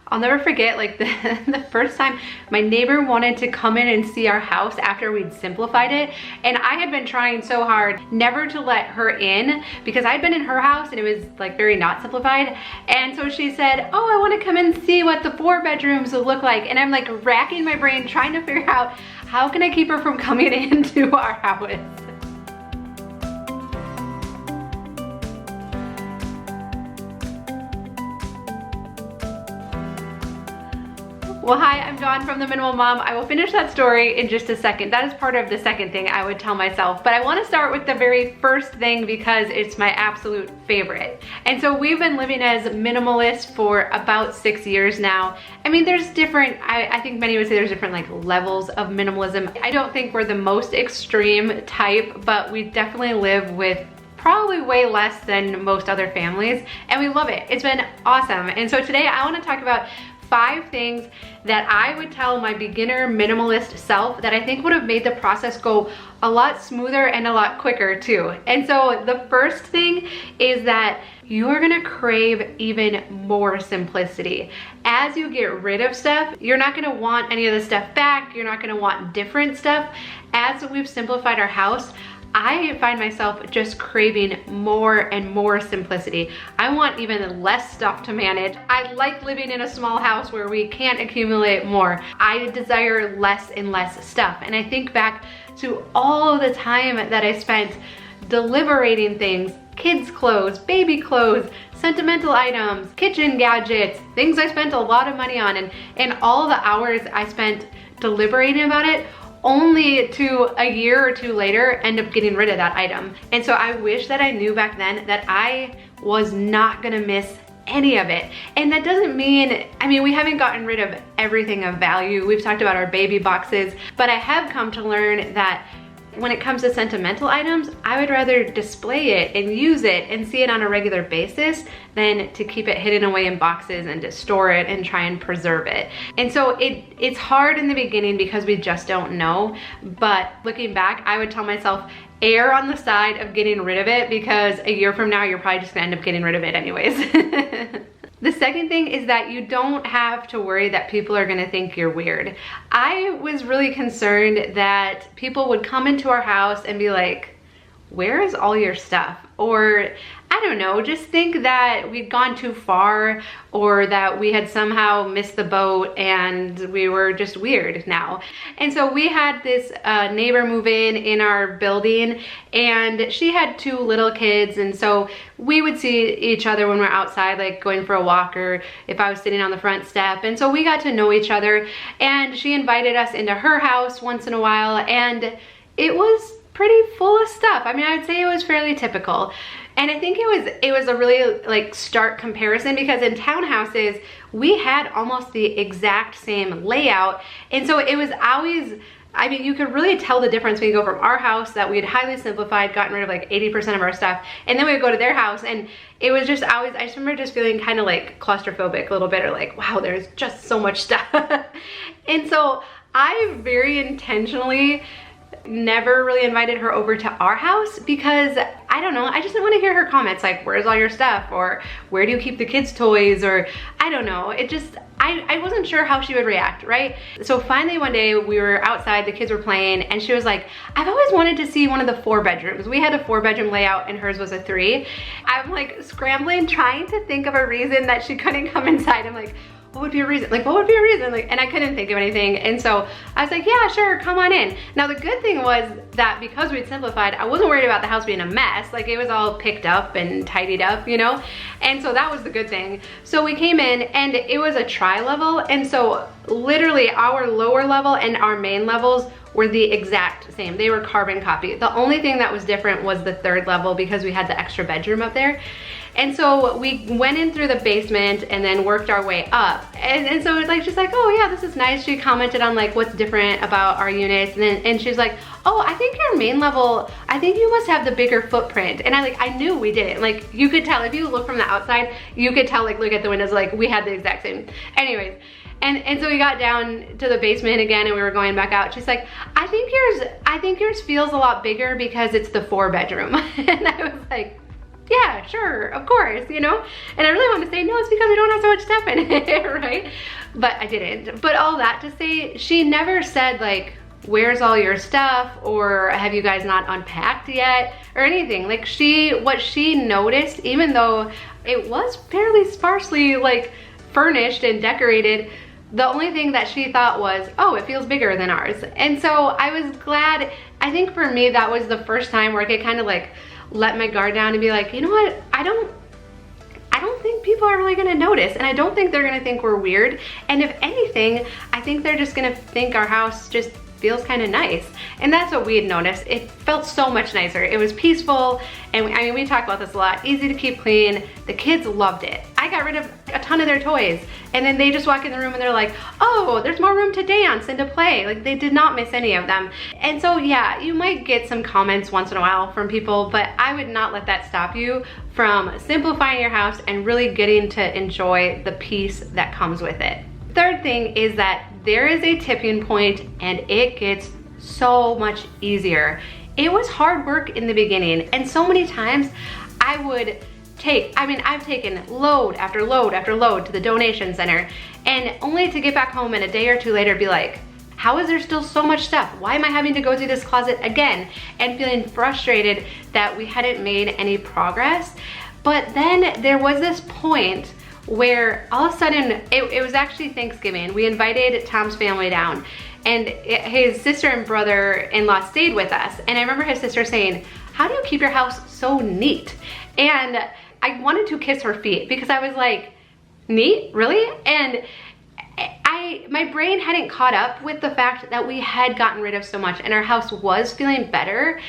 I'll never forget like the first time my neighbor wanted to come in and see our house after we'd simplified it. And I had been trying so hard never to let her in because I'd been in her house and it was like very not simplified. And so she said, oh, I want to come and see what the 4 bedrooms will look like. And I'm like racking my brain trying to figure out how can I keep her from coming into our house. Well, hi, I'm Dawn from The Minimal Mom. I will finish that story in just a second. That is part of the second thing I would tell myself. But I want to start with the very first thing because it's my absolute favorite. And so we've been living as minimalist for about 6 years now. I mean, there's different, I think many would say there's different like levels of minimalism. I don't think we're the most extreme type, but we definitely live with probably way less than most other families. And we love it. It's been awesome. And so today I want to talk about 5 things that I would tell my beginner minimalist self that I think would have made the process go a lot smoother and a lot quicker too. And so the first thing is that you're gonna crave even more simplicity. As you get rid of stuff, you're not gonna want any of the stuff back, you're not gonna want different stuff. As we've simplified our house, I find myself just craving more and more simplicity. I want even less stuff to manage. I like living in a small house where we can't accumulate more. I desire less and less stuff. And I think back to all the time that I spent deliberating things, kids' clothes, baby clothes, sentimental items, kitchen gadgets, things I spent a lot of money on, and all the hours I spent deliberating about it, only to a year or 2 later end up getting rid of that item. And so I wish that I knew back then that I was not gonna miss any of it. And that doesn't mean, I mean, we haven't gotten rid of everything of value. We've talked about our baby boxes, but I have come to learn that when it comes to sentimental items, I would rather display it and use it and see it on a regular basis than to keep it hidden away in boxes and to store it and try and preserve it. And so it's hard in the beginning because we just don't know, but looking back, I would tell myself, err on the side of getting rid of it because a year from now, you're probably just gonna end up getting rid of it anyways. The second thing is that you don't have to worry that people are gonna think you're weird. I was really concerned that people would come into our house and be like, where is all your stuff? Or I don't know, just think that we'd gone too far or that we had somehow missed the boat and we were just weird now. And so we had this neighbor move in our building, and she had 2 little kids, and so we would see each other when we're outside, like going for a walk, or if I was sitting on the front step. And so we got to know each other, and she invited us into her house once in a while, and it was pretty full of stuff. I mean, I would say it was fairly typical. And I think it was a really like stark comparison because in townhouses, we had almost the exact same layout. And so it was always, I mean, you could really tell the difference when you go from our house that we had highly simplified, gotten rid of like 80% of our stuff, and then we would go to their house, and it was just always, I just remember just feeling kind of like claustrophobic a little bit, or like, wow, there's just so much stuff. And so I very intentionally never really invited her over to our house because I don't know, I just didn't want to hear her comments like, where's all your stuff? Or where do you keep the kids' toys? Or I don't know, it just, I wasn't sure how she would react, right? So finally one day we were outside, the kids were playing, and she was like, I've always wanted to see one of the 4 bedrooms. We had a 4-bedroom layout and hers was a 3. I'm like scrambling, trying to think of a reason that she couldn't come inside. I'm like, what would be a reason? Like, what would be a reason? Like, and I couldn't think of anything. And so I was like, yeah, sure, come on in. Now the good thing was that because we'd simplified, I wasn't worried about the house being a mess. Like, it was all picked up and tidied up, you know? And so that was the good thing. So we came in and it was a tri-level. And so literally our lower level and our main levels were the exact same. They were carbon copy. The only thing that was different was the 3rd level because we had the extra bedroom up there. And so we went in through the basement and then worked our way up. And so like, she's like, oh yeah, this is nice. She commented on like what's different about our units. And she's like, oh, I think your main level, I think you must have the bigger footprint. And I knew we didn't. Like, you could tell, if you look from the outside, you could tell, like, look at the windows, like we had the exact same. Anyways, and so we got down to the basement again and we were going back out. She's like, I think yours feels a lot bigger because it's the 4-bedroom. And I was like, yeah, sure, of course, you know? And I really want to say, no, it's because we don't have so much stuff in it, right? But I didn't. But all that to say, she never said like, where's all your stuff? Or have you guys not unpacked yet? Or anything. Like what she noticed, even though it was fairly sparsely like furnished and decorated, the only thing that she thought was, oh, it feels bigger than ours. And so I was glad. I think for me, that was the first time where I could kind of like let my guard down and be like, you know what, I don't think people are really gonna notice, and I don't think they're gonna think we're weird. And if anything, I think they're just gonna think our house just feels kind of nice. And that's what we had noticed. It felt so much nicer. It was peaceful, and I mean, we talk about this a lot. Easy to keep clean. The kids loved it. I got rid of a ton of their toys, and then they just walk in the room and they're like, oh, there's more room to dance and to play. Like, they did not miss any of them. And so yeah, you might get some comments once in a while from people, but I would not let that stop you from simplifying your house and really getting to enjoy the peace that comes with it. Third thing is that there is a tipping point, and it gets so much easier. It was hard work in the beginning, and so many times I would I've taken load after load after load to the donation center, and only to get back home and a day or two later be like, how is there still so much stuff? Why am I having to go through this closet again? And feeling frustrated that we hadn't made any progress. But then there was this point where all of a sudden, it was actually Thanksgiving. We invited Tom's family down, and his sister and brother-in-law stayed with us. And I remember his sister saying, how do you keep your house so neat? And I wanted to kiss her feet because I was like, neat, really? And my brain hadn't caught up with the fact that we had gotten rid of so much and our house was feeling better.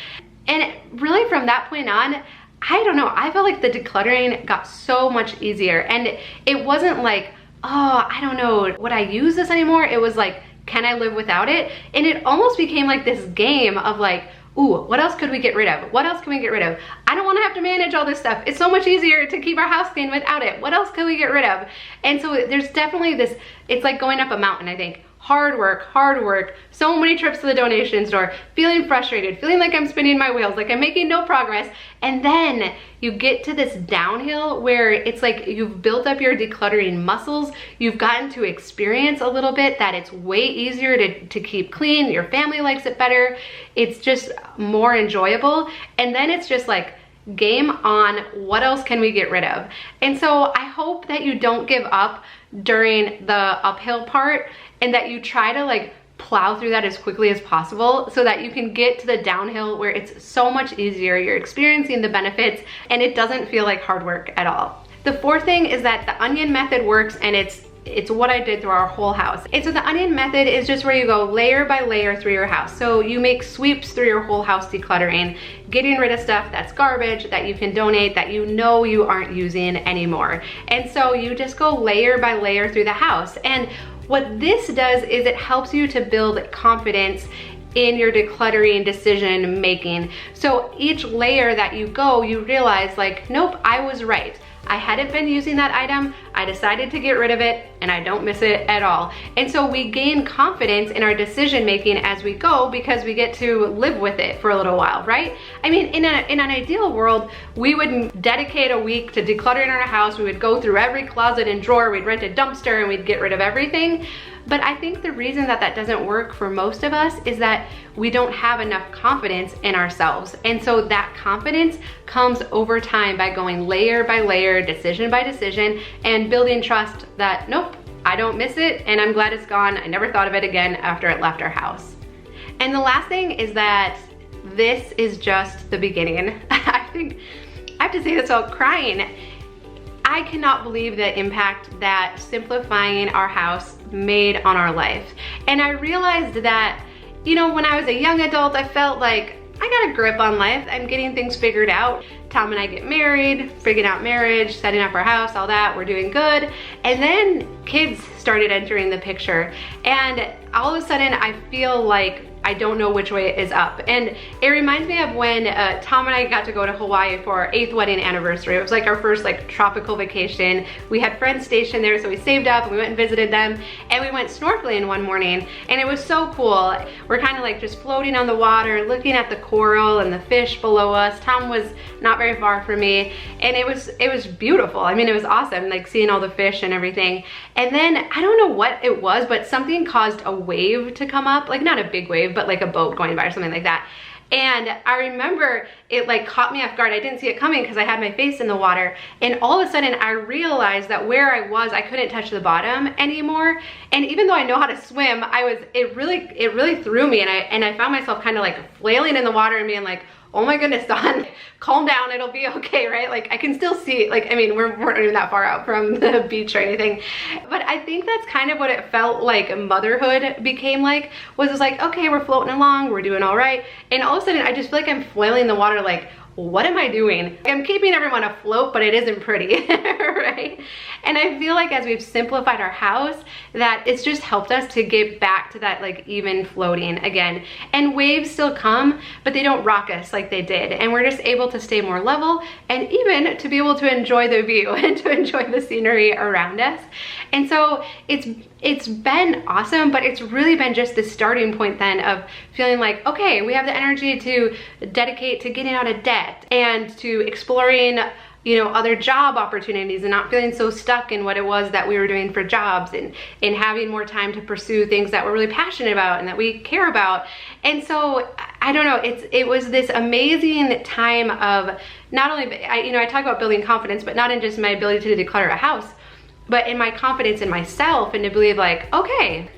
And really from that point on, I don't know, I felt like the decluttering got so much easier. And it wasn't like, oh, I don't know, would I use this anymore? It was like, can I live without it? And it almost became like this game of like, ooh, what else could we get rid of? What else can we get rid of? I don't wanna have to manage all this stuff. It's so much easier to keep our house clean without it. What else could we get rid of? And so there's definitely this, it's like going up a mountain, I think. Hard work, so many trips to the donation store, feeling frustrated, feeling like I'm spinning my wheels, like I'm making no progress. And then you get to this downhill where it's like you've built up your decluttering muscles, you've gotten to experience a little bit that it's way easier to keep clean, your family likes it better, it's just more enjoyable. And then it's just like, game on, what else can we get rid of? And so I hope that you don't give up during the uphill part, and that you try to like plow through that as quickly as possible so that you can get to the downhill where it's so much easier, you're experiencing the benefits, and it doesn't feel like hard work at all. The fourth thing is that the onion method works, and it's what I did through our whole house. And so the onion method is just where you go layer by layer through your house. So you make sweeps through your whole house decluttering, getting rid of stuff that's garbage, that you can donate, that you know you aren't using anymore. And so you just go layer by layer through the house. And what this does is it helps you to build confidence in your decluttering decision making. So each layer that you go, you realize like, nope, I was right. I hadn't been using that item, I decided to get rid of it, and I don't miss it at all. And so we gain confidence in our decision making as we go because we get to live with it for a little while, right? I mean, in an ideal world, we would dedicate a week to decluttering our house, we would go through every closet and drawer, we'd rent a dumpster, and we'd get rid of everything. But I think the reason that that doesn't work for most of us is that we don't have enough confidence in ourselves. And so that confidence comes over time by going layer by layer, decision by decision, and building trust that, nope, I don't miss it, and I'm glad it's gone. I never thought of it again after it left our house. And the last thing is that this is just the beginning. I think I have to say this without crying. I cannot believe the impact that simplifying our house made on our life. And I realized that, you know, when I was a young adult, I felt like I got a grip on life. I'm getting things figured out. Tom and I get married, figuring out marriage, setting up our house, all that, we're doing good. And then kids started entering the picture. And all of a sudden I feel like I don't know which way is up. And it reminds me of when Tom and I got to go to Hawaii for our 8th wedding anniversary. It was like our first like tropical vacation. We had friends stationed there, so we saved up and we went and visited them, and we went snorkeling one morning, and it was so cool. We're kind of like just floating on the water, looking at the coral and the fish below us. Tom was not very far from me, and it was beautiful. I mean, it was awesome, like seeing all the fish and everything. And then I don't know what it was, but something caused a wave to come up, like not a big wave, but like a boat going by or something like that. And I remember it like caught me off guard. I didn't see it coming because I had my face in the water. And all of a sudden I realized that where I was, I couldn't touch the bottom anymore. And even though I know how to swim, it really threw me. And I found myself kind of like flailing in the water and being like, oh my goodness, Dawn, calm down, it'll be okay, right? Like I can still see, like, I mean, we're not even that far out from the beach or anything, but I think that's kind of what it felt like motherhood became like, was it's like, okay, we're floating along, we're doing all right. And all of a sudden I just feel like I'm flailing in the water like, what am I doing? I'm keeping everyone afloat, but it isn't pretty, right? And I feel like as we've simplified our house, that it's just helped us to get back to that like even floating again. And waves still come, but they don't rock us like they did. And we're just able to stay more level and even to be able to enjoy the view and to enjoy the scenery around us. And so it's been awesome, but it's really been just the starting point then of feeling like, okay, we have the energy to dedicate to getting out of debt and to exploring, you know, other job opportunities and not feeling so stuck in what it was that we were doing for jobs, and having more time to pursue things that we're really passionate about and that we care about. And so I don't know, it was this amazing time of not only, I talk about building confidence, but not in just my ability to declutter a house, but in my confidence in myself and to believe like, okay,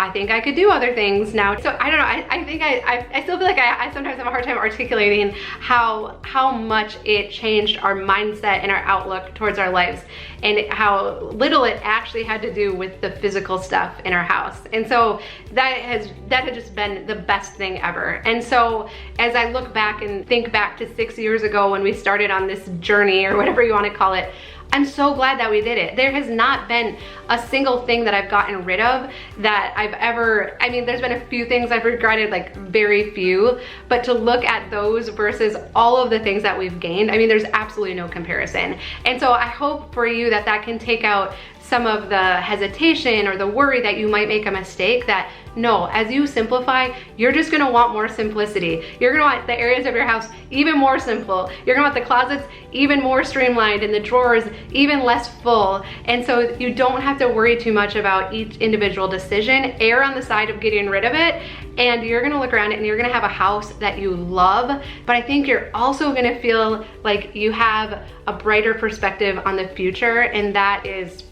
I think I could do other things now. So I don't know, I think I still feel like I sometimes have a hard time articulating how much it changed our mindset and our outlook towards our lives, and how little it actually had to do with the physical stuff in our house. And so that has just been the best thing ever. And so as I look back and think back to 6 years ago when we started on this journey, or whatever you want to call it, I'm so glad that we did it. There has not been a single thing that I've gotten rid of that I've ever, I mean, there's been a few things I've regretted, like very few, but to look at those versus all of the things that we've gained, I mean, there's absolutely no comparison. And so I hope for you that that can take out some of the hesitation or the worry that you might make a mistake, that no, as you simplify, you're just gonna want more simplicity. You're gonna want the areas of your house even more simple. You're gonna want the closets even more streamlined and the drawers even less full. And so you don't have to worry too much about each individual decision. Err on the side of getting rid of it, and you're gonna look around it and you're gonna have a house that you love, but I think you're also gonna feel like you have a brighter perspective on the future, and that is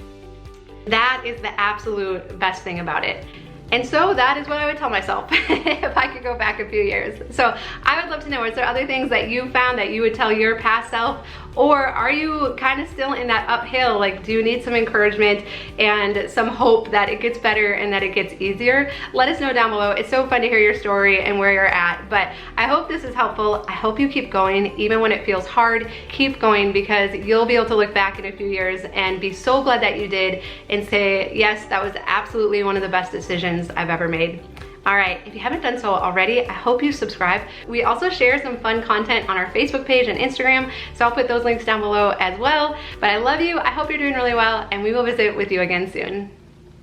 the absolute best thing about it. And so that is what I would tell myself if I could go back a few years. So I would love to know, is there other things that you found that you would tell your past self? Or are you kind of still in that uphill? Like, do you need some encouragement and some hope that it gets better and that it gets easier? Let us know down below. It's so fun to hear your story and where you're at. But I hope this is helpful. I hope you keep going, even when it feels hard. Keep going, because you'll be able to look back in a few years and be so glad that you did and say, yes, that was absolutely one of the best decisions I've ever made. All right, if you haven't done so already, I hope you subscribe. We also share some fun content on our Facebook page and Instagram, so I'll put those links down below as well. But I love you, I hope you're doing really well, and we will visit with you again soon.